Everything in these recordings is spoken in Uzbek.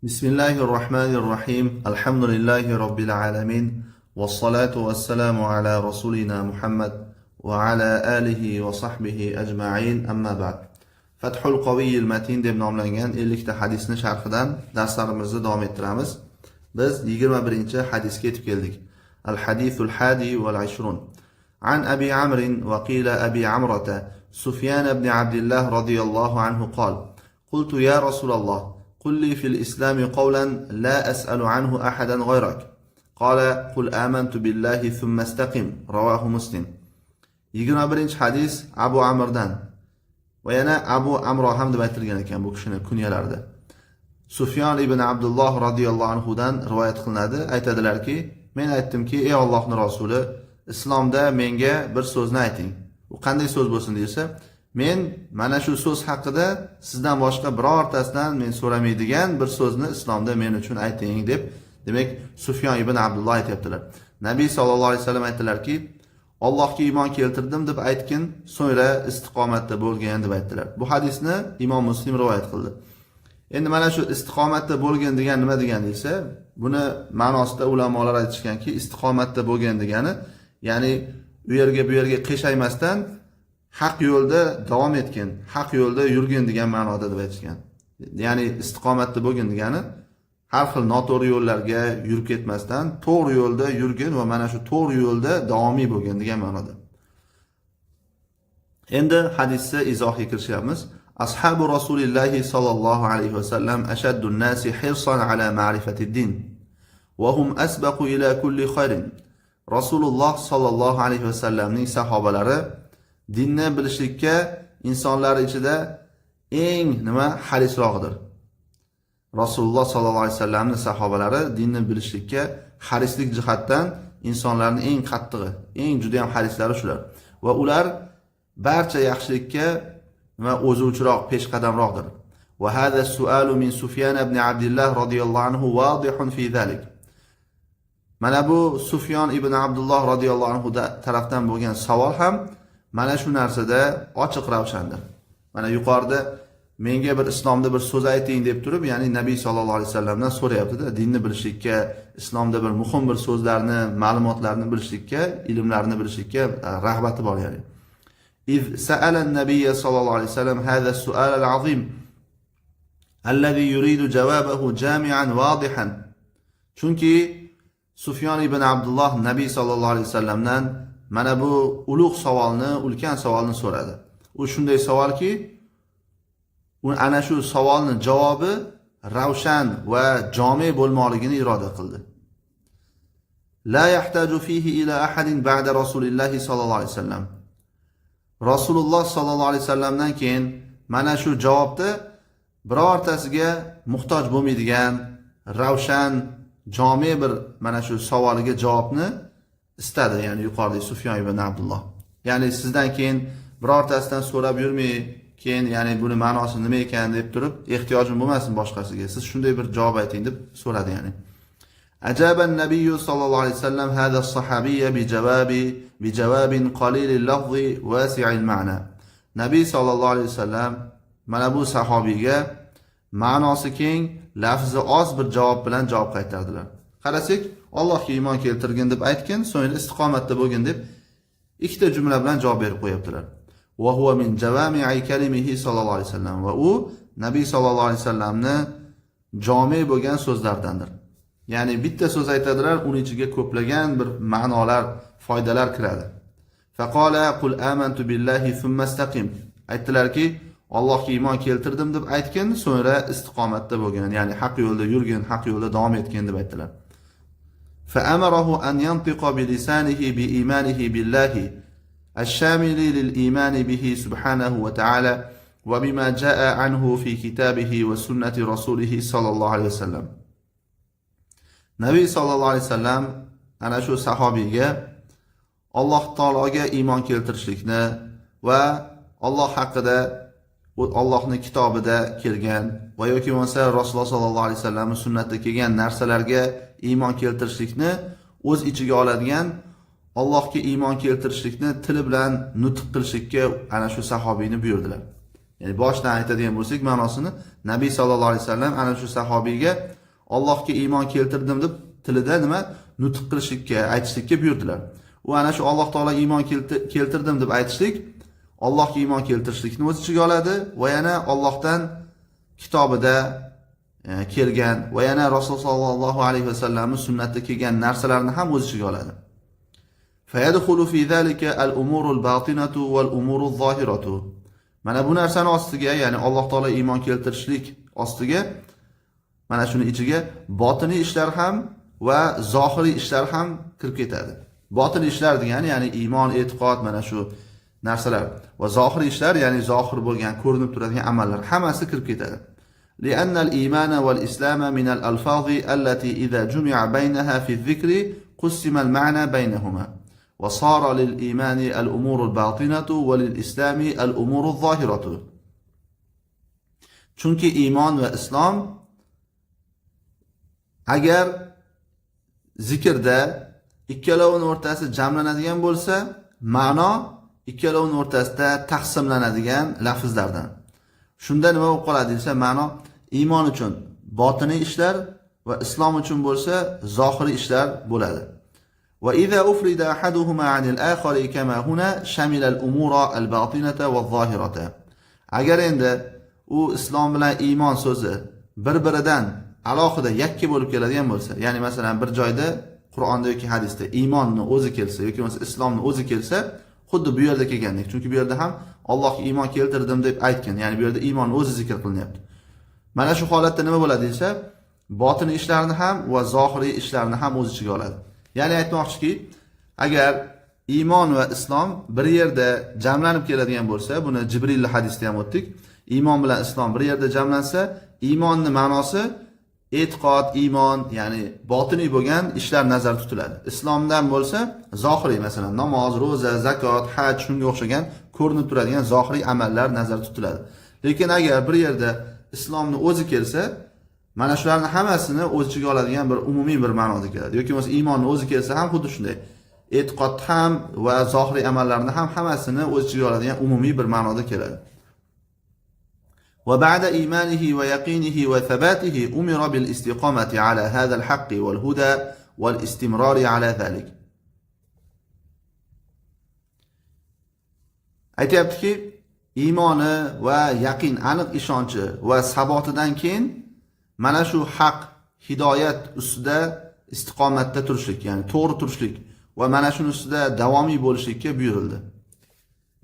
Bismillahirrahmanirrahim. Alhamdulillahi Rabbil alamin. Wassalatu wassalamu ala rasulina Muhammad wa ala alihi wa sahbihi ajma'in. Amma ba'd. Fathul Qawiyil Matin deb nomlangan 50 ta hadisni sharhidan darslarimizni davom ettiramiz. Biz 21-hadisga yetib keldik. Al-hadithul hadi wal 20. An Abi Amr wa qila Abi Amrata Sufyan ibn Abdullah radiyallahu anhu qala qultu ya Rasulullah قل لي في الإسلام قولا لا أسأل عنه أحدا غيرك قال قل آمنت بالله ثم استقم رواه مسلم. 21-hadis Abu Amrdan va yana Abu Amro ham deb aytilgan ekan bu kishini kunyalarida. Sufyan ibn Abdullah radhiyallohu anhu dan rivoyat qilinadi. Aytadilarki, men aytdimki, ey Allohning rasuli, islomda menga bir so'zni ayting. U qanday so'z bo'lsin desa, men mana shu so'z haqida sizdan boshqa birortasidan men so'ramaydigan bir so'zni islomda men uchun ayting deb, demak Sufyan ibn Abdullah aytibdilar. Nabiy sallallohu alayhi vasallam aytdilarki, Allohga iymon keltirdim deb aytgin, so'ngra istiqomatda bo'lgan deb aytdilar. Bu hadisni Imom Muslim rivoyat qildi. Endi mana shu istiqomatda bo'lgan degan nima degani esa, buni ma'nosida ulamolar aytishganki, istiqomatda bo'lgan degani, ya'ni u yerga bu yerga qiyshaymasdan haq yo'lda davom etgan, haq yo'lda yurgan degan ma'noda deb aytishgan. Ya'ni istiqomatda bo'lgan degani har xil noto'g'ri yo'llarga yurib ketmasdan to'g'ri yo'lda yurgan va mana shu to'g'ri yo'lda davomiy bo'lgan degan ma'noda. Endi hadisga izohga kirishyapmiz. Ashabu Rasulillahi sallallohu alayhi vasallam ashaddun nasi hirsan ala ma'rifatid-din va hum asbaqu ila kulli khairin. Rasululloh sallallohu alayhi vasallamning sahobalari dinni bilishlikka insonlar ichida eng harisroqdir. Rasululloh sallallohu alayhi vasallamning sahobalari dinni bilishlikka harislik jihatdan insonlarning eng qattig'i, eng juda ham harislari shular. Va ular barcha yaxshilikka o'zuvchiroq, peshqadamroqdir. Va hada sualu min Sufyan ibn Abdullah radhiyallohu anhu wadihun fi zalik. Mana bu Sufyan ibn Abdullah radhiyallohu anhu tarafdan bo'lgan savol ham mana shu narsada ochiq ravshandir. Mana yuqorida menga bir islomda bir so'z ayting deb turib, ya'ni Nabiy sallallohu alayhi vasallamdan so'rayapti-da, dinni bilishlikka, islomda bir muhim bir so'zlarni, ma'lumotlarni bilishlikka, ilmlarni bilishlikka rag'bati bor ya'ni. Iz sa'ala an-nabiy sallallohu alayhi vasallam hada as-su'al al-'azim alladhi yuridu jawabahu jami'an wadihan. Chunki Sufyan ibn Abdullah Nabiy sallallohu alayhi vasallamdan mana bu ulug' savolni, ulkan savolni so'radi. U shunday savolki, ana shu savolning javobi ravshan va jami' bo'lmoqligini iroda qildi. La yahtaju fihi ila ahadin ba'da Rasulillahi sallallohu alayhi vasallam. Rasululloh sallallohu alayhi vasallamdan keyin mana shu javobda birortasiga muhtoj bo'lmaydigan ravshan, jami' bir mana shu savoliga javobni istadi, ya'ni yuqoridagi Sufyan ibn Abdullah. Ya'ni sizdan keyin birortasidan so'rab yurmay, keyin ya'ni buni ma'nosi nima ekan deb turib, ehtiyojim bo'lmasin boshqasiga. Siz shunday bir javob ayting deb so'radi ya'ni. Ajaban Nabiy sallallohu alayhi vasallam hada as-sahabiyya bi javabin qalilil lafzi wasi'il ma'na. Nabiy sallallohu alayhi vasallam mana bu sahobiyga ma'nosi keng, lafzi oz bir javob bilan javob qaytardilar. Qarasak, Allohga iymon keltirgan deb aytgan, so'ngra istiqomatda bo'lgan deb ikkita jumla bilan javob berib qo'yibdilar. Va huwa min jawami'i kalimihi sallallohu alayhi vasallam. Va u Nabiy sallallohu alayhi vasallamni jami' bo'lgan so'zlardandir. Ya'ni bitta so'z aytadilar, uning ichiga ko'plagan bir ma'nolar, foydalar kiradi. Faqala qul amantu billahi thumma istaqim. Aytdilarki, Allohga iymon keltirdim deb aytgan, so'ngra istiqomatda bo'lgan, ya'ni haq yo'lda yurgan, haq yo'lda davom etgan deb aytdilar. فأمره أن ينطق بلسانه بإيمانه بالله الشامل للإيمان به سبحانه وتعالى وبما جاء عنه في كتابه وسنة رسوله صلى الله عليه وسلم. Nabiy sallallohu alayhi vasallam ana shu sahobiga Alloh taologa iymon keltirishlikni va Alloh haqida, Allohning kitobida kelgan va yoki bo'lmasa Rasululloh sallallohu alayhi vasallamning sunnatida kelgan narsalarga iymon keltirishlikni o'z ichiga oladigan, Allohga iymon keltirishlikni tili bilan nutq qilishlikka ana shu sahobiyni buyurdilar. Ya'ni boshdan aytadigan bo'lsak ma'nosini, Nabiy sallallohu alayhi vasallam ana shu sahobiyga Allohga iymon keltirdim deb tilida nima nutq qilishlikka, aytishlikka buyurdilar. U ana shu Alloh taolo iymon keltirdim deb aytishlik Allohga iymon keltirishlikni o'z ichiga oladi va yana Allohdan kitobida kelgan va yana Rasul sallallohu alayhi vasallamning sunnatida kelgan narsalarni ham o'z ichiga oladi. Fayadkhulu fi zalika al-umurul batinatu wal umuruz zohiratu. Mana bu narsani ostiga, ya'ni Alloh taolo iymon keltirishlik ostiga mana shuni ichiga botiniy ishlar ham va zohiriy ishlar ham kirib ketadi. Botiniy ishlar degani ya'ni iymon, e'tiqod, mana shu narsalar va zohiriy ishlar ya'ni zohir bo'lgan, ko'rinib turadigan amallar hammasi kirib ketadi. لأن الإيمان والإسلام من الألفاظ التي إذا جمع بينها في الذكر قسم المعنى بينهما وصار للإيمان الأمور الباطنة وللإسلام الأمور الظاهرة. Chunki iymon va islom agar zikrda ikkalovining o'rtasi jamlanadigan bo'lsa, ma'no ikkalovining o'rtasida taqsimlanadigan lafzlardan. Shunda nima bo'lib qoladi desa, ma'no iymon uchun botiniy ishlar va islom uchun bo'lsa zohiriy ishlar bo'ladi. Va idza ufrida ahaduhuma 'anil akhari kama huna shamila al-umura al-batinata waz-zohirata. Agar endi u islom bilan iymon so'zi bir-biridan alohida yakka bo'lib keladigan bo'lsa, ya'ni masalan bir joyda Qur'onda yoki hadisda iymonni o'zi kelsa yoki bo'lmasa islomni o'zi kelsa, xuddi bu yerda kelgandek. Chunki bu yerda ham Allohga iymon keltirdim deb aytgan. Ya'ni bu yerda iymon o'zi zikr qilinyapti. Mana shu holatda nima bo'ladi desa, botiniy ishlarni ham va zohiriy ishlarni ham o'z ichiga oladi. Ya'ni aytmoqchiki, agar iymon va islom bir yerda jamlanib keladigan bo'lsa, buni Jibril hadisda ham o'tdik. Iymon bilan islom bir yerda jamlansa, iymonning ma'nosi e'tiqod, iymon, ya'ni botiniy bo'lgan ishlar nazarda tutiladi. Islomdan bo'lsa, zohiriy, masalan, namoz, ro'za, zakot, haj, shunga o'xshagan ko'rinib turadigan zohiriy amallar nazarda tutiladi. Lekin agar bir yerda islomni o'zi kelsa, mana shularning hammasini o'z ichiga oladigan bir umumiy bir ma'noda keladi. Yoki bo'lmasa iymonni o'zi kelsa ham xuddi shunday. E'tiqod ham va zohiriy amallarni ham hammasini o'z ichiga oladigan umumiy bir ma'noda keladi. وبعد إيمانه ويقينه وثباته أمر بالاستقامة على هذا الحق والهدى والاستمرار على ذلك. aytayaptiki, iymoni va yaqin, aniq ishonchi va sabotidan keyin mana shu haq, hidoyat ustida istiqomatda turishlik, ya'ni to'g'ri turishlik va mana shuni ustida davomiy bo'lishlikka buyurildi.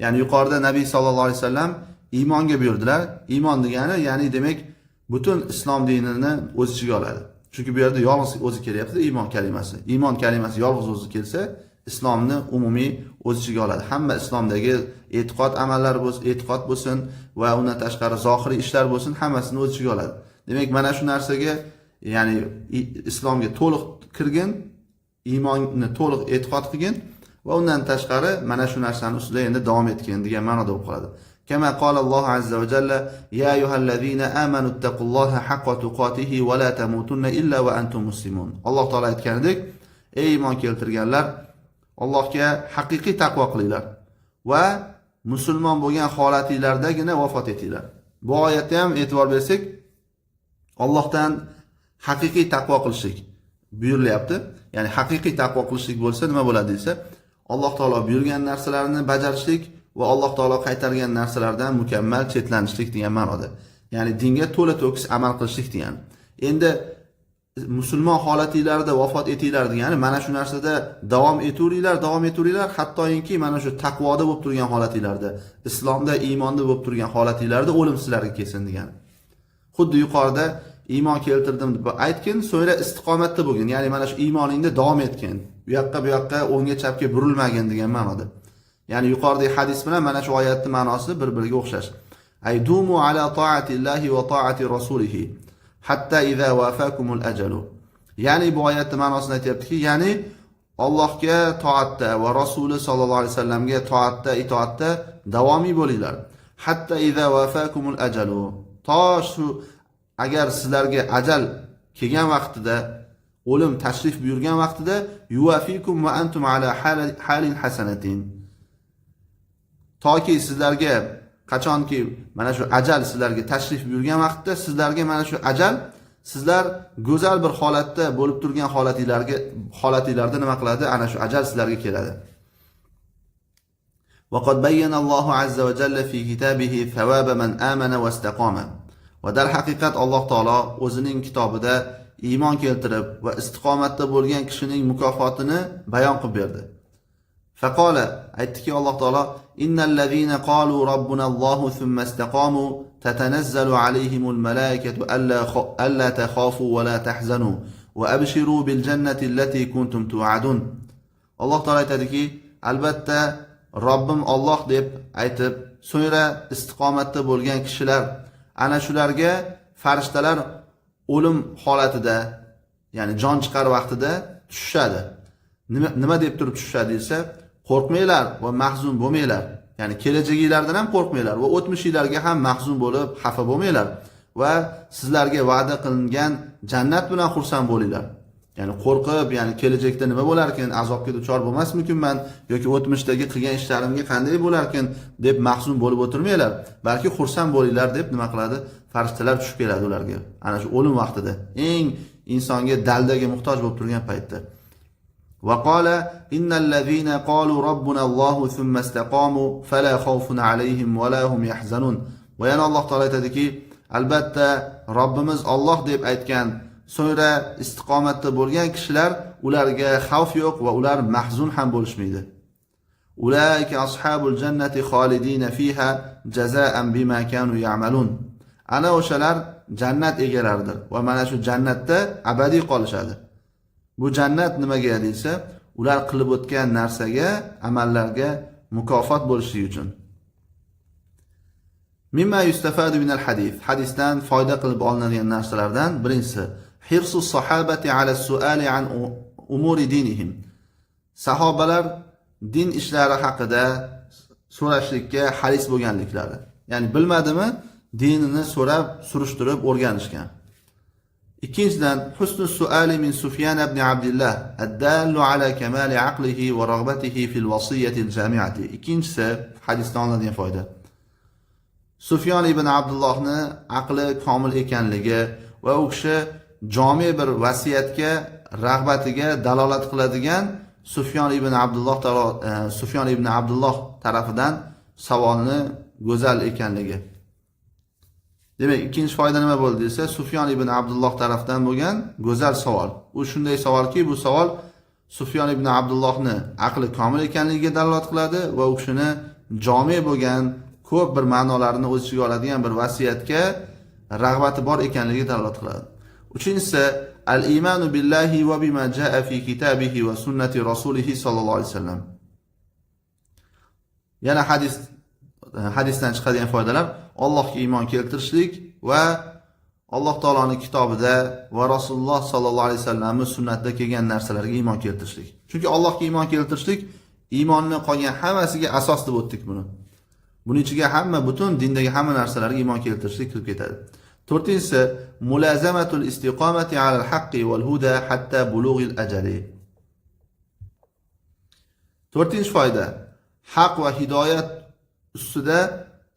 Ya'ni yuqorida Nabiy sallallohu alayhi vasallam iymonga buyurdilar. Iymon degani, ya'ni demak, butun islom dinini o'z ichiga oladi. Chunki bu yerda yolg'iz o'zi kelyapti, iymon kalimasi. Iymon kalimasi yolg'iz o'zi kelsa, islomni umumiy o'z ichiga oladi. Hamma islomdagi e'tiqod amallari bo'lsin, e'tiqod bo'lsin va undan tashqari zohiriy ishlar bo'lsin, hammasini o'z ichiga oladi. Demak, mana shu narsaga, ya'ni islomga to'liq kirgin, iymonni to'liq e'tiqod qilgin va undan tashqari mana shu narsani ustida endi davom etgin degan ma'noda bo'lib qoladi. كما قال الله عز وجل يا أيها الذين آمنوا اتقوا الله حق تقاته ولا تموتن إلا وأنتم مسلمون. Alloh taolo aytganidek, ey iymon keltirganlar, Allohga haqiqiy taqvo qilinglar va musulmon bo'lgan holatinglardagina vafot etinglar. Bu oyatda ham e'tibor bersak, Allohdan haqiqiy taqvo qilishlik buyurilyapti. Ya'ni haqiqiy taqvo qilishlik bo'lsa nima bo'ladi desa, Alloh taolo buyurgan narsalarni bajarishlik va Alloh taolo qaytargan narsalardan mukammal chetlanishlik degan ma'noda. Ya'ni dinga to'la to'kis amal qilishlik degani. Endi musulmon holatinglarda vafot etinglar degani mana shu narsada davom etaveringlar, hattoki mana shu taqvoda bo'lib turgan holatinglarda, islomda, iymonda bo'lib turgan holatinglarda o'lim sizlarga kelsin degani. Xuddi yuqorida iymon keltirdim deb aytgin, so'ngra istiqomatda bo'lgin, ya'ni mana shu iymoningda davom etgin. Bu yoqqa o'ngga chapga burilmagin degan ma'noda. Ya'ni yuqoridagi hadis bilan mana shu oyatning ma'nosi bir-biriga o'xshash. Aydumu ala ta'atillahi va ta'ati rasulihi hatta idza wafakumul ajalu. Ya'ni bu oyatning ma'nosini aytayaptiki, ya'ni Allohga toatda va Rasuli sallallohu alayhi vasallamga toatda, itoatda davomiy bo'linglar. Hatta idza wafakumul ajalu. To shu agar sizlarga ajal kelgan vaqtida, o'lim tashrif buyurgan vaqtida yuwafikum va antum ala halin hasanatin. Toki sizlarga qachonki mana shu ajal sizlarga tashrif buyurgan vaqtda sizlarga mana shu ajal sizlar go'zal bir holatda bo'lib turgan holatinglarda nima qiladi? Ana shu ajal sizlarga keladi. وقد بين الله عز وجل في كتابه ثواب من آمن واستقام. Va dar haqiqat Alloh taolo o'zining kitobida iymon keltirib va istiqomatda bo'lgan kishining mukofotini bayon qilib berdi. Faqala, aytdiki Alloh taolo: "Innal ladina qalu robbuna Allohu thumma istaqamu tatanazzalu alayhimul malaikatu alla takhafu va la tahzanu va abshiru bil jannati allati kuntum tu'adun." Alloh taolo aytadiki, albatta Robbim Alloh deb aytib, so'ngra istiqomatda bo'lgan kishilar, ana shularga farishtalar o'lim holatida, ya'ni jon chiqar vaqtida tushishadi. Nima deb turib tushishadi desa, qo'rqmanglar va mahzun bo'lmanglar. Ya'ni kelajaginglardan ham qo'rqmanglar va o'tmishinglarga ham mahzun bo'lib, xafa bo'lmanglar va sizlarga va'da qilingan jannat bilan xursand bo'linglar. Ya'ni qo'rqib, ya'ni kelajakda nima bo'larkin, azobga duchor bo'lmasmikinman yoki o'tmishdagi qilgan ishlarimga qanday bo'larkin deb mahzun bo'lib o'tirmanglar, balki xursand bo'linglar deb nima qiladi? Farishtalar tushib keladi ularga. Ana shu o'lim vaqtida, eng insonga daldaga muhtoj bo'lib turgan paytda. Va qala innal ladina qalu robbuna Allohu thumma istaqamu fala khawfun alayhim va la hum yahzanun. Va yana Alloh taolay aytadiki, albatta Robbimiz Alloh deb aytgan, so'ngra istiqomatda bo'lgan kishilar, ularga xavf yo'q va ular mahzun ham bo'lishmaydi. Ulaika ashabul jannati khalidina fiha jazaa'an bima kanu ya'malun. Ana o'shalar jannat egalaridir va mana shu jannatda abadiy qolishadi. Bu jannat nimaga deysa, ular qilib o'tgan narsaga, amallarga mukofot bo'lishi uchun. Mimma yustafadu min al-hadith. Hadisdan foyda qilib olinadigan narsalardan birinchisi hirsus sahabati ala su'ali an umuri dinihim. Sahobalar din ishlari haqida so'rashlikka haris bo'lganliklari. Ya'ni bilmadimi, dinini so'rab, surishtirib o'rganishgan. Ikkinchidan husnus su'ali min Sufyan ibn Abdullah ad-dallu ala kamali aqlihi va raghbatihi fil wasiyyati al-jami'ati. Ikkinchisi hadisdan olinadigan foyda. Sufyan ibn Abdullohni aqli komil ekanligi va u kishi jami' bir vasiyatga, rag'batiga dalolat qiladigan Sufyan ibn Abdulloh tarafidan savolni go'zal ekanligi. Demak, ikkinchi foyda nima bo'ldi desa, Sufyan ibn Abdulloh tarafidan bo'lgan go'zal savol. U shunday savolki, bu savol Sufyan ibn Abdullohni aqli komil ekanligiga dalolat qiladi va u kishini jami' bo'lgan ko'p bir ma'nolarni o'z ichiga oladigan bir vasiyatga rag'bati bor ekanligiga dalolat qiladi. Uchinchisi al-imanu billahi va bima jaa fi kitabihi va sunnati rasulih sallallohu alayhi vasallam. Yana hadisdan chiqadigan foydalar: Allohga iymon keltirishlik va Alloh taoloning kitobida va Rasululloh sallallohu alayhi vasallamning sunnatida kelgan narsalarga iymon keltirishlik. Chunki Allohga iymon keltirishlik iymonning qolgan hammasiga asos deb o'tdik buni. Buning ichiga butun dindagi hamma narsalarga iymon keltirishlik kirib ketadi. To'rtinchisi mulazamatul istiqomati alal haqqi wal huda hatta bulughil ajali. To'rtinchi foyda haq va hidoyat ustida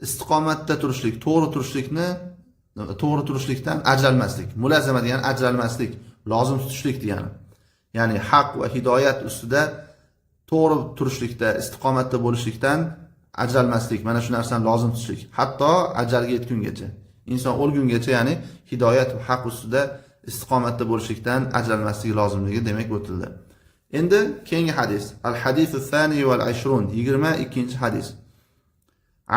istiqomatda turishlik, to'g'ri turishlikdan ajralmaslik. Mulazama degani ajralmaslik, lozim tutishlik degani. Ya'ni haq va hidoyat ustida to'g'ri turishlikda, istiqomatda bo'lishlikdan ajralmaslik, mana shu narsani lozim tutishlik, hatto ajalga yetgungacha. Inson o'lgungacha, ya'ni hidoyat va haq ustida istiqomatda bo'lishlikdan ajralmasligi lozimligi demak o'tildi. Endi keyingi hadis, al-hadithu thani wal 20, 22-chi hadis.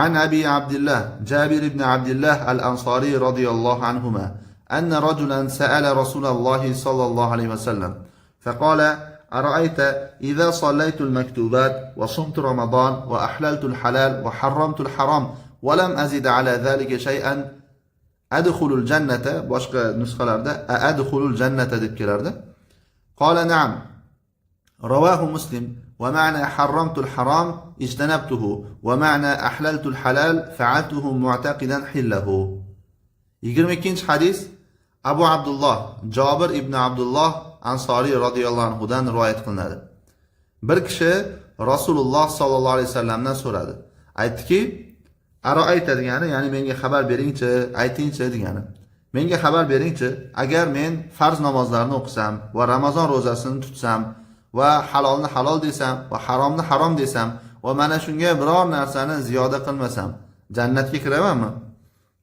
An Abi Abdullah Jabir ibn Abdullah al-Ansari radiyallohu anhuma anna rajulan sa'ala Rasulullah sallallohu alayhi wasallam faqala أرأيت إذا صليت المكتوبات وصمت رمضان وأحللت الحلال وحرمت الحرام ولم أزد على ذلك شيئا أدخل الجنة باشقى نسخة لرده أدخل الجنة دبكلرده قال نعم رواه مسلم ومعنى حرمت الحرام اجتنبته ومعنى أحللت الحلال فعلته معتقدا حله. 22 hadis Abu Abdullah Jabir ibn Abdullah Ansari radhiyallohu anhu dan rivoyat qilinadi. Bir kishi Rasululloh sallallohu alayhi vasallamdan so'radi. Aytdiki, aroayta degani, ya'ni menga xabar beringchi, aytingchi degani. menga xabar beringchi, agar men farz namozlarni o'qisam va Ramazon ro'zasini tutsam va halolni halol desam va haromni harom desam va mana shunga biror narsani ziyoda qilmasam, jannatga kiramanmi?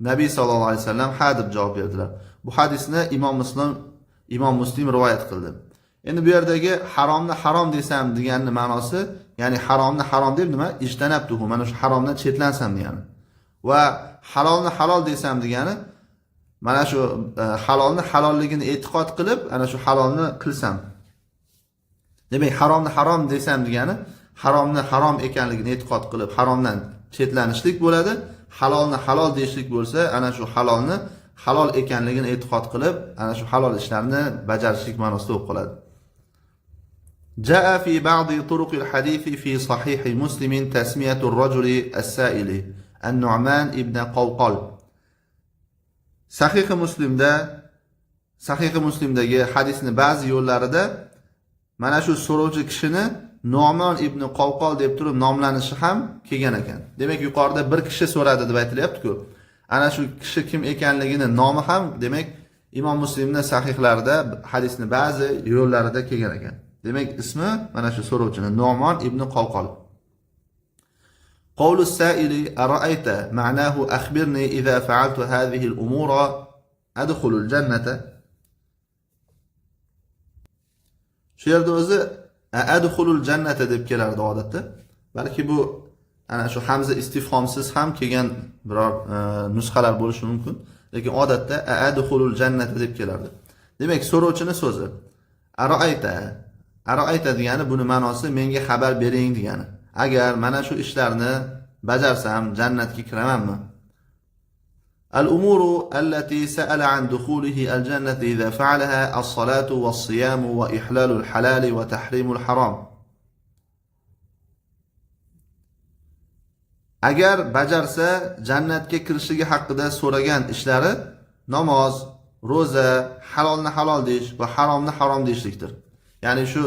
Nabiy sallallohu alayhi vasallam ha deb javob berdilar. Bu hadisni Imom Muslim rivoyat qildi. Endi bu yerdagi haromni harom desam deganning ma'nosi, ya'ni haromni harom deb nima? Ijtanabtuhu, mana shu haromdan chetlansam degani. Va halolni halol desam degani, mana shu halolni halolligini e'tiqod qilib, ana shu halolni qilsam. Demak, haromni harom desam degani, haromni harom ekanligini e'tiqod qilib, haromdan chetlanishlik bo'ladi. Halolni halol deyishlik bo'lsa, ana shu halolni halol ekanligini e'tiqod qilib, ana shu halol ishlarni bajarishlik ma'nosida bo'lib qoladi. Jaa fi ba'di turuq al-hadith fi sahih Muslim tasmiyatu ar-rajul as-sa'il an-Nu'man ibn Qawqal. Sahih Muslimdagi hadisni ba'zi yo'llarida mana shu so'rovchi kishini Nu'man ibn Qawqal deb turib nomlanishi ham kelgan ekan. Demak, yuqorida bir kishi so'radi deb aytilyapti-ku. Ana shu kishi kim ekanligini nomi ham demak Imom Muslimning sahihlarida hadisni ba'zi yo'llarida kelgan ekan. Demak, ismi mana shu so'rovchini Nu'man ibn Qawqal. Qawlu as-sa'ili ara'ayta ma'nahu akhbirni idha fa'altu hadhihi al-umura adkhulu al-jannata. Shu yerda o'zi adkhulul jannata deb kelardi odatda. Balki bu ana shu hamza istifhomsiz ham kelgan biror nusxalar bo'lishi mumkin, lekin odatda adkhulul jannata deb kelardi. Demak, so'rovchining so'zi. Ara'ayta degani buni ma'nosi menga xabar bering degani. Agar mana shu ishlarni bajarsam jannatga kiramanmi? Al-umuru allati sa'ala an dukhulihi al-jannati idha fa'alaha as-salatu was-siyamu wa ihlalul halali wa tahrimul haram. Agar bajarsa jannatga kirishligi haqida so'ragan ishlari namoz, roza, halolni halol deyish va haromni harom deyishlikdir. Ya'ni shu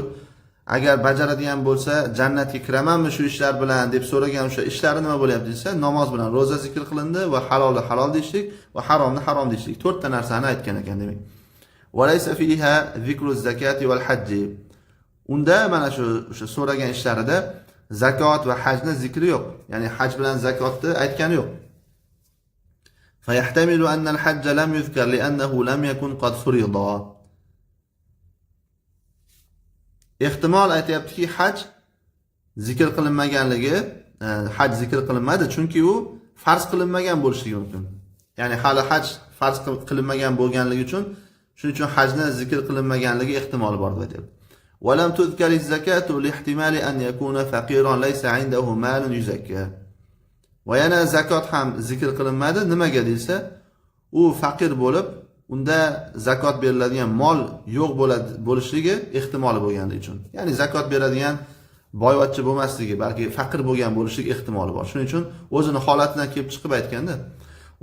agar bajaradigan bo'lsa jannatga kiramanmi shu ishlar bilan deb so'ragan o'sha ishlari nima bo'lyapti desa, namoz bilan roza zikr qilindi va halolni halol deyishlik va haromni harom deyishlik. 4 ta narsani aytgan ekan demak. Va laysa fiha zikru zakati wal hajj. Unda mana shu so'ragan ishlarida zakot va hajni zikri yo'q. Ya'ni haj bilan zakotni aytgani yo'q. Fa yahtamilu anna al-hajj lam yuzkar li'annahu lam yakun qad furida. Ehtimol aytayaptiki, haj zikr qilinmaganligi, haj zikr qilinmadi chunki u farz qilinmagan bo'lishi mumkin. Ya'ni hali haj farz qilinmagan bo'lganligi uchun shuning uchun hajni zikr qilinmaganligi ehtimoli bor deb aytadi. Wa lam tuzkar az-zakatu li ihtimali an yakuna faqiran laysa 'indahu malun yuzakka. Va yana zakot ham zikr qilinmadi. Nimaga desa, u faqir bo'lib, unda zakot beriladigan mol yo'q bo'lishligi ehtimoli bo'lganligi uchun. Ya'ni zakot beradigan boyvachcha bo'lmasligi, balki faqir bo'lgan bo'lishlik ehtimoli bor. Shuning uchun o'zini holatidan kelib chiqib aytganda,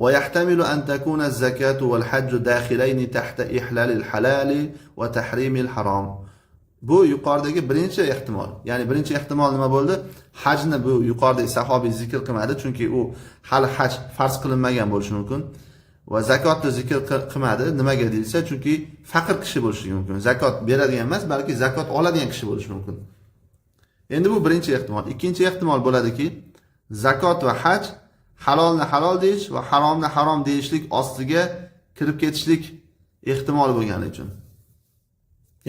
va yahtamilu an takuna az-zakatu wal hajju dakhilayn tahta ihlalil halali va tahrimil harom. Bu yuqoridagi birinchi ehtimol. Ya'ni birinchi ehtimol nima bo'ldi? Hajni bu yuqoridagi sahobiy zikr qilmadi, chunki u hali haj farz qilinmagan bo'lishi mumkin. Va zakotni zikr qilmadi. Nimaga deyilsa, chunki faqir kishi bo'lishi mumkin. Zakot beradigan emas, balki zakot oladigan kishi bo'lishi mumkin. Endi bu birinchi ehtimol. Ikkinchi ehtimol bo'ladiki, zakot va haj halolni halol deyish va haromni harom deyishlik ostiga kirib ketishlik ehtimoli bo'lgani uchun.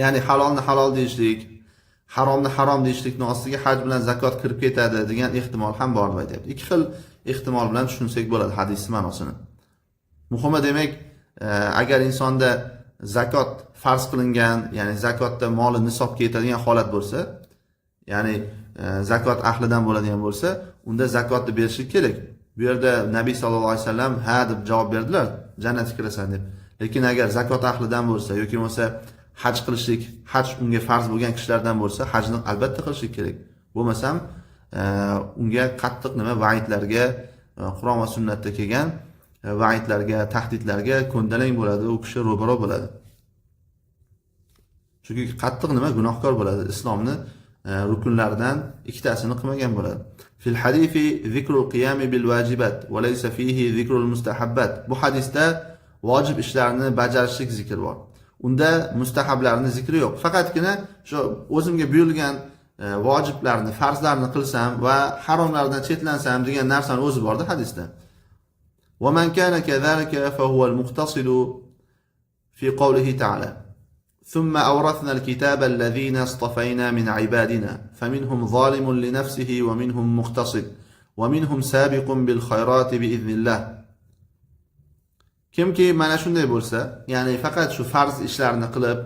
Ya'ni halolni halol deyishlik, haromni harom deyishlikning ostiga haj bilan zakot kirib ketadi degan ehtimol ham bor deb aytayapti. Ikki xil ehtimol bilan tushunsak bo'ladi hadis ma'nosini. Muhimi demak, agar insonda zakot farz qilingan, ya'ni zakotda moli nisobga yetadigan holat bo'lsa, ya'ni zakot ahlidan bo'ladigan bo'lsa, unda zakotni berishlik kerak. Bu yerda Nabiy sallallohu alayhi vasallam ha deb javob berdilar, jannatga kirasan deb. Lekin agar zakot ahlidan bo'lsa yoki bo'lmasa haj qilishlik, haj unga farz bo'lgan kishilardan bo'lsa, hajni albatta qilishlik kerak. Bo'lmasam unga qattiq va'idlarga, Qur'on va sunnatda kelgan va'idlarga, tahdidlarga ko'ndalang bo'ladi, u kishi ro'baro bo'ladi. Chunki qattiq gunohkor bo'ladi. Islomni rukunlaridan ikkitasini qilmagan bo'ladi. Fil hadisi zikrul qiyam bil vajibat va laysa fihi zikrul mustahabbat. Bu hadisda vojib ishlarni bajarishlik zikr bor. Unda mustahablarning zikri yo'q. Faqatgina shu o'zimga buyurilgan vojiblarni, farzlarni qilsam va haromlardan chetlansam degan narsani o'zi borda hadisda. Wa man kana kadhalika fa huwa al-muqtasid fi qawlihi ta'ala. ثم أورثنا الكتاب الذين اصطفينا من عبادنا فمنهم ظالم لنفسه ومنهم مقتصد ومنهم سابق بالخيرات بإذن الله. Kimki mana shunday bo'lsa, ya'ni faqat shu farz ishlarni qilib,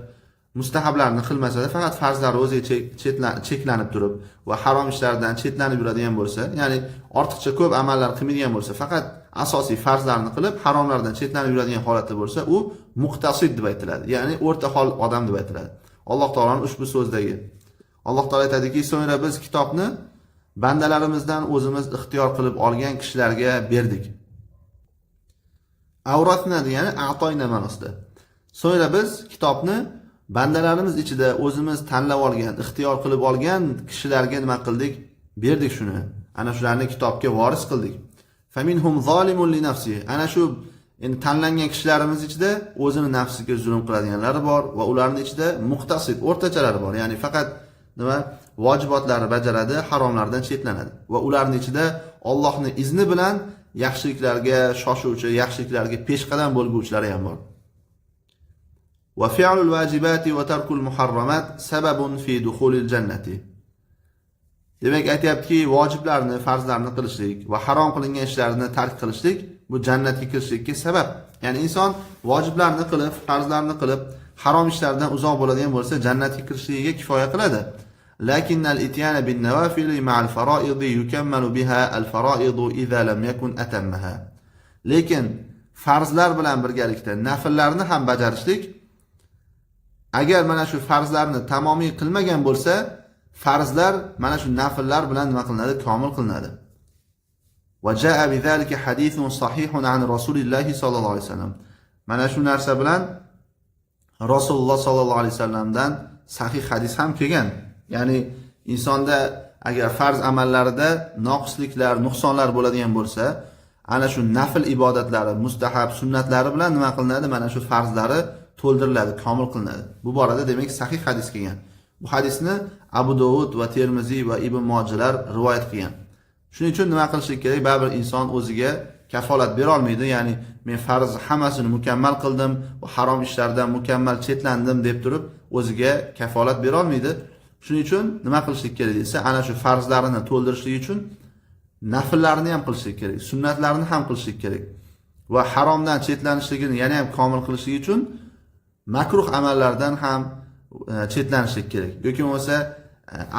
mustahablarni qilmasa-da, faqat farzlar o'ziga cheklanib turib va harom ishlardan chetlanib yuradigan bo'lsa, ya'ni ortiqcha ko'p amallar qilmaydigan bo'lsa, faqat asosiy farzlarni qilib, haromlardan chetlanib yuradigan holatda bo'lsa, u muqtasid deb aytiladi. Ya'ni o'rta hol odam deb aytiladi. Alloh taolaning ushbu so'zdagi. Alloh taolo aytadiki, so'ngra biz kitobni bandalarimizdan o'zimiz ixtiyor qilib olgan kishilarga berdik. Avratna degani a'toyna ma'nosida. So'ngra biz kitobni bandalarimiz ichida o'zimiz tanlab olgan, ixtiyor qilib olgan kishilarga nima qildik? Berdik shuni. Ana shularni kitobga voris qildik. Faminhum zolimun li nafsihi. Ana shu endi tanlangan kishilarimiz ichida o'zini nafsiga zulm qiladiganlari bor va ularning ichida muqtasid, o'rtachalari bor. Ya'ni faqat nima vojibotlarni bajaradi, haromlardan chetlanadi. Va ularning ichida Allohning izni bilan yaxshiliklarga shoshuvchi, yaxshiliklarga peshqadam bo'lguvchilari ham bor. Wa fi'lul vajibati wa tarkul muharramat sababun fi dukhulil jannati. Demak, aytayaptiki, vojiblarni, farzlarni qilishlik va harom qilingan ishlarni tark qilishlik bu jannatga kirishlikka sabab. Ya'ni inson vojiblarni qilib, farzlarni qilib, harom ishlardan uzoq bo'ladigan bo'lsa, jannatga kirishligiga kifoya qiladi. Lakinnal ityana bin nawafil ma'al fara'id yukammalu biha al fara'id idza lam yakun atammaha. Lekin farzlar bilan birgalikda nafillarni ham bajarishlik, agar mana shu farzlarni tamomiy qilmagan bo'lsa, farzlar mana shu nafillar bilan nima qilinadi? Komil qilinadi. Va jaa bi zalika hadithun sahihun an Rasulilloh sallallohu alayhi vasallam. Mana shu narsa bilan Rasululloh sallallohu alayhi vasallamdan sahih hadis ham kelgan. Ya'ni insonda agar farz amallarida noqisliklar, nuqsonlar bo'ladigan bo'lsa, ana shu nafil ibodatlari, mustahab, sunnatlari bilan nima qilinadi? Mana shu farzlari to'ldiriladi, komil qilinadi. Bu borada demak sahih hadis kelgan. Bu hadisni Abu Dovud va Termiziy va Ibn Mojalar rivoyat qilgan. Shuning uchun nima qilishlik kerak? Baribir inson o'ziga kafolat bera olmaydi. Ya'ni men farz hammasini mukammal qildim va harom ishlardan mukammal chetlandim deb turib o'ziga kafolat bera olmaydi. Shuning uchun nima qilishlik kerak desa, ana shu farzlarini to'ldirishlik uchun nafillarni ham qilishlik kerak, sunnatlarni ham qilishlik kerak va haromdan chetlanishligini yana ham komil qilishlik uchun makruh amallardan ham chetlanishlik kerak. Yoki bo'lmasa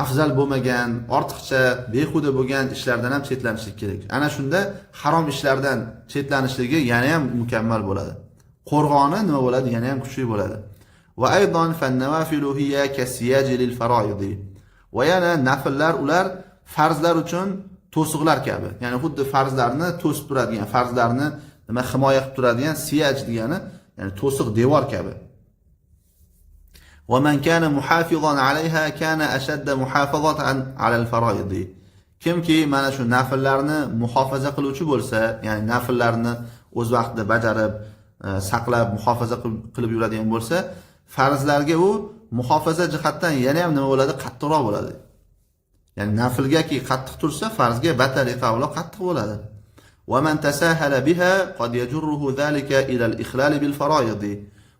afzal bo'lmagan, ortiqcha, behuda bo'lgan ishlardan ham chetlanishlik kerak. Ana shunda harom ishlardan chetlanishligi yana ham mukammal bo'ladi. Qo'rg'oni nima bo'ladi? Yana ham kuchli bo'ladi. Va aydan fan-nawafilu hiya kasiyaj lil fara'id. Va yana nafillar ular farzlar uchun to'siqlar kabi. Ya'ni xuddi farzlarni to'sib turadigan, farzlarni nima himoya qilib turadigan siyaj degani, ya'ni to'siq devor kabi. ومن كان محافظا عليها كان أشد محافظة على الفرائض. Kimki mana shu nafillarni muhofaza qiluvchi bo'lsa, ya'ni nafillarni o'z vaqtida bajarib, saqlab, muhofaza qilib yuradigan bo'lsa, farzlarga u muhofaza jihatdan yana ham nima bo'ladi? Qattiqroq bo'ladi. Ya'ni nafilgaki qattiq tursa, farzga batariqa avlo qattiq bo'ladi. ومن تساهل بها قد يجره ذلك إلى الإخلال بالفرائض.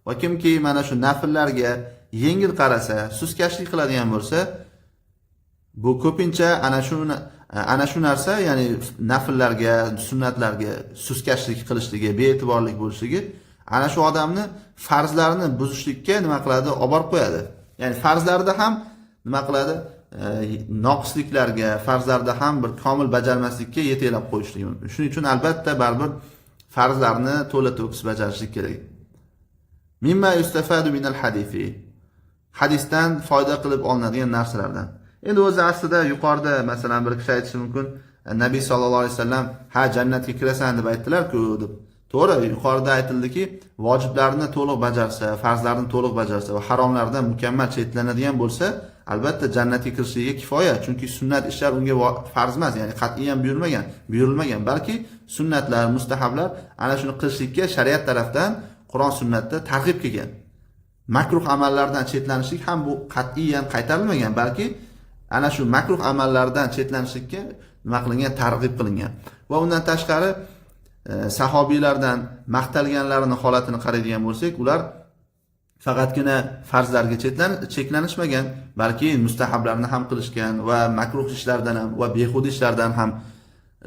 Va kimki mana shu nafillarga yengil qarasa, suskashlik qiladigan bo'lsa, bu ko'pincha ana shu narsa, ya'ni nafillarga, sunnatlarga suskashlik qilishligi, be'tiborlik bo'lishligi, ana shu odamni farzlarini buzishlikka nima qiladi? Olib borib qo'yadi. Ya'ni farzlarda ham nima qiladi? Noqisliklarga, farzlarda ham bir komil bajarmaslikka yeteklab qo'yishligi mumkin. Shuning uchun albatta baribir farzlarni to'la to'kis bajarishlik kerak. Mimma yustafadu minal hadisi. Hadisdan foyda qilib olinadigan narsalardan. Endi o'zi aslida yuqorida masalan bir kishi aytishi mumkin, Nabiy sallallohu alayhi vasallam ha jannatga kirasan deb aytdilar-ku deb. To'g'ri, yuqorida aytildiki, vojiblarni to'liq bajarsa, farzlarni to'liq bajarsa va haromlardan mukammal chetlanadigan bo'lsa, albatta jannatga kirishiga kifoya. Chunki sunnat ishlar unga farz emas, ya'ni qat'iyan buyurilmagan, balki sunnatlar, mustahablar ana shuni qilishlikka shariat tarafdan Qur'on sunnatda targ'ib kelgan. Makruh amallardan chetlanishlik ham bu qat'iyan qaytarilmagan, balki ana shu makruh amallardan chetlanishlikka nima qilingan, targ'ib qilingan. Va undan tashqari sahobiylardan maqtalganlarini holatini qaraydigan bo'lsak, ular faqatgina farzlarga cheklanishmagan, balki mustahablarni ham qilishgan va makruh ishlardan ham va behuda ishlardan ham,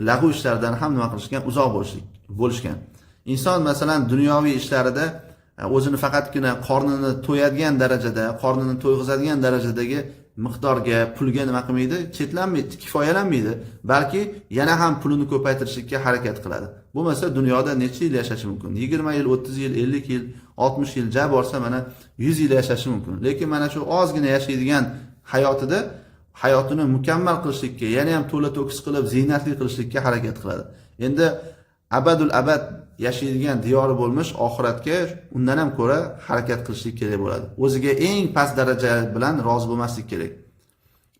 lag'u ishlardan ham nima qilishgan, uzoq bo'lishgan. Inson masalan dunyoviy ishlarida o'zini faqatgina qornini to'yadigan darajada, qornini to'yg'izadigan darajadagi miqdorga, pulga nima qilmaydi, chetlanmaydi, kifoyalanmaydi, balki yana ham pulini ko'paytirishga harakat qiladi. Bo'lmasa dunyoda necha yil yashashi mumkin? 20 yil, 30 yil, 50 yil, 60 yil ja borsa mana 100 yil yashashi mumkin. Lekin mana shu ozgina yashaydigan hayotida hayotini mukammal qilishlikka, yana ham to'la to'kis qilib, ziynatli qilishlikka harakat qiladi. Endi abadul abad yashaydigan diyori bo'lmish oxiratga undan ham ko'ra harakat qilishlik kerak bo'ladi. O'ziga eng past daraja bilan rozi bo'lmaslik kerak.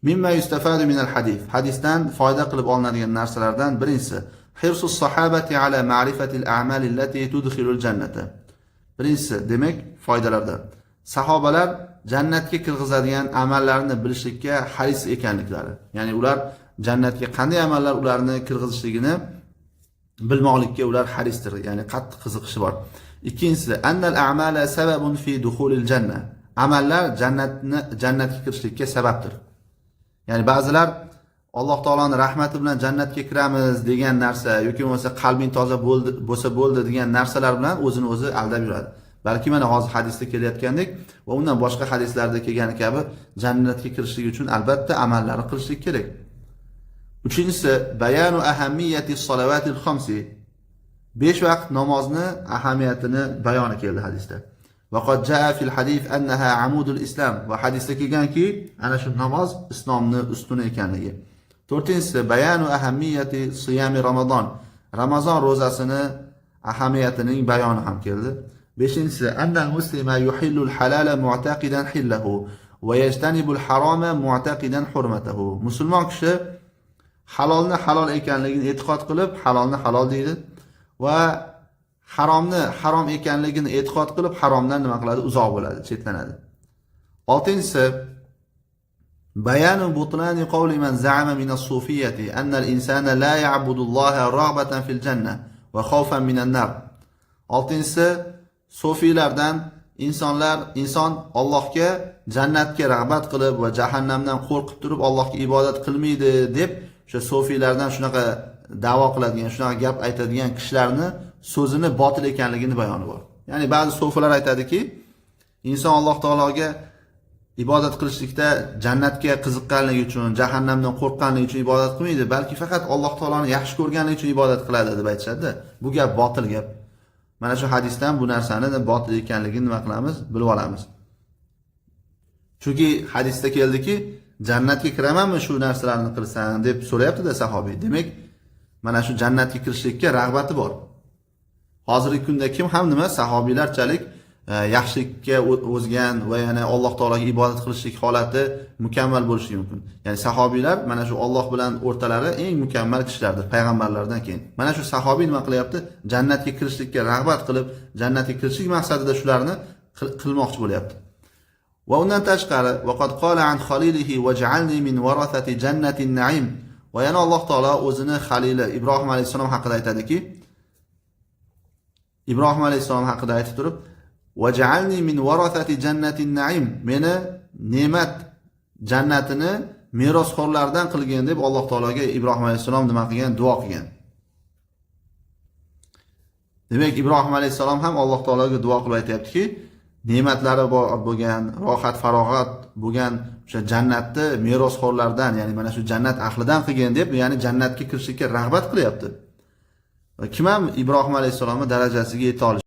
Mimma yustafadu minal hadis. Hadisdan foyda qilib olinadigan narsalardan birinchisi hirsus sahabati ala ma'rifatil a'mal allati tudkhilul jannata. Birinchisi, demak, foydalardan. Sahobalar jannatga kirgizadigan amallarni bilishlikka haris ekanliklari. Ya'ni ular jannatga qanday amallar ularni kirgizishligini bilmoqlikka ular harisdir, ya'ni qattiq qiziqishi bor. Ikkinchisi, annal a'mala sababun fi dukhulil janna. Amallar jannatga kirishlikka sababdir. Ya'ni ba'zilar Alloh taolaning rahmati bilan jannatga kiramiz degan narsa yoki bo'lmasa qalbing toza bo'ldi degan narsalar bilan o'zini o'zi aldab yuradi. Balki mana hozir hadisda kelayotgandek va undan boshqa hadislarda kelgani kabi jannatga kirishlik uchun albatta amallarni qilishlik kerak. Uchinchisi, bayanu ahamiyati salavatil khamsi. 5 vaqt namozni ahamiyatini bayoni keldi hadisda. Va qad jaa fil hadis annaha amudul islam. Va hadisda kelganki, ana shu namoz islomni ustuni ekanligi. 4-inchisi, bayanu ahamiyati siyami Ramazon. Ramazon ro'zasini ahamiyatining bayoni ham keldi. 5-inchisi, annal muslima yuhillul halala mu'taqidan hillahu va yajtanibul haroma mu'taqidan hurmatahu. Musulmon kishi halolni halol ekanligini e'tiqod qilib, halolni halol deydi va haromni harom ekanligini e'tiqod qilib, haromdan nima qiladi? Uzoq bo'ladi, chetlanadi. 6-inchisi, bayanu butlani qawli man za'ama min as-sufiyyati anna al-insana la ya'budu Alloha raghbatan fil janna va khawfan min an-nar. 6-inchisi, sufiylardan inson Allohga jannatga rag'bat qilib va jahannamdan qo'rqib turib Allohga ibodat qilmaydi deb o'sha sufiylardan shunaqa da'vo qiladigan, shunaqa gap aytadigan kishilarni so'zini botil ekanligini bayoni bor. Ya'ni ba'zi sufilar aytadiki, inson Alloh taologa ibodat qilishlikda jannatga qiziqqanligi uchun, jahannamdan qo'rqqanligi uchun ibodat qilmaydi, balki faqat Alloh taoloni yaxshi ko'rganligi uchun ibodat qiladi deb aytishadi. Bu gap botil gap. Mana shu hadisdan bu narsani botil ekanligini nima qilamiz? Bilib olamiz. Chunki hadisda keldiki, jannatga kiramanmi shu narsalarni qilsam deb so'rayapti-da sahobiy. Demak, mana shu jannatga kirishlikka rag'bati bor. Hozirgi kunda kim ham nima sahobiylarchalik yaxshilikka o'zgan va yana Alloh taolaga ibodat qilishlik holati mukammal bo'lishi mumkin. Ya'ni sahobiylar mana shu Alloh bilan o'rtalari eng mukammal kishilardir, payg'ambarlardan keyin. Mana shu sahobiy nima qilyapti? Jannatga kirishlikka rag'bat qilib, jannatga kirishlik maqsadida shularni qilmoqchi bo'lyapti. Va undan tashqari, vaqad qala an khalilihi waj'alni min warathati jannatin na'im. Va yana Alloh taolo o'zini xalili Ibrohim alayhisalom haqida aytadiki, Ibrohim alayhisalom haqida aytib turib, waj'alni min warathati jannatin na'im. Meni ne'mat jannatini merosxo'rlardan qilgin deb Alloh taologa Ibrohim alayhisalom nima qilgan? Duo qilgan. Demak, Ibrohim alayhisalom ham Alloh taologa duo qilib aytayaptiki, ne'matlari bo'lgan, rohat farog'at bo'lgan o'sha jannatni merosxo'rlardan, ya'ni mana shu jannat ahlidan qilgan deb, ya'ni jannatga kirishga rag'bat qilyapti. Kim ham Ibrohim alayhisalomning darajasiga yeta olish